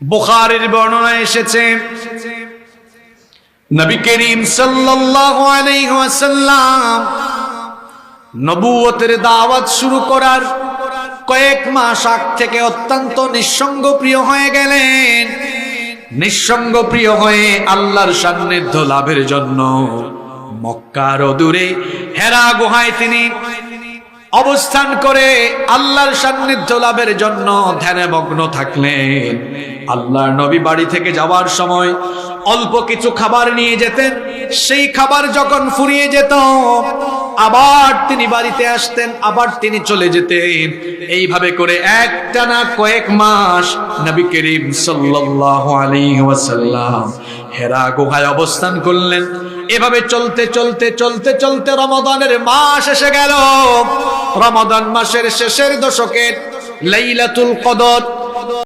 বুখারীর বর্ণনায় এসেছে নবী করিম সাল্লাল্লাহু আলাইহি ওয়াসাল্লাম নবুয়তের দাওয়াত শুরু করার কয়েক মাস আগ থেকে অত্যন্ত নিঃসঙ্গ প্রিয় হয়ে গেলেন। নিঃসঙ্গ প্রিয় হয়ে আল্লাহর সান্নিধ্য লাভের জন্য মক্কার অদূরে হেরা গুহায় তিনি অবস্থান করে আল্লাহর সান্নিধ্য লাভের জন্য ধ্যানে মগ্ন থাকলেন। আল্লাহর নবী বাড়ি থেকে যাওয়ার সময় অল্প কিছু খাবার নিয়ে যেতেন। সেই খাবার যখন ফুরিয়ে যেত আবার তিনি বাড়িতে আসতেন, আবার তিনি চলে যেতেন। এইভাবে করে একটানা কয়েক মাস নবী করিম সাল্লাল্লাহু আলাইহি ওয়াসাল্লাম হেরা গুহায় অবস্থান করলেন। এভাবে চলতে চলতে চলতে চলতে রমাদানের মাস এসে গেল। রমাদান মাসের শেষের দশকের লাইলাতুল কদর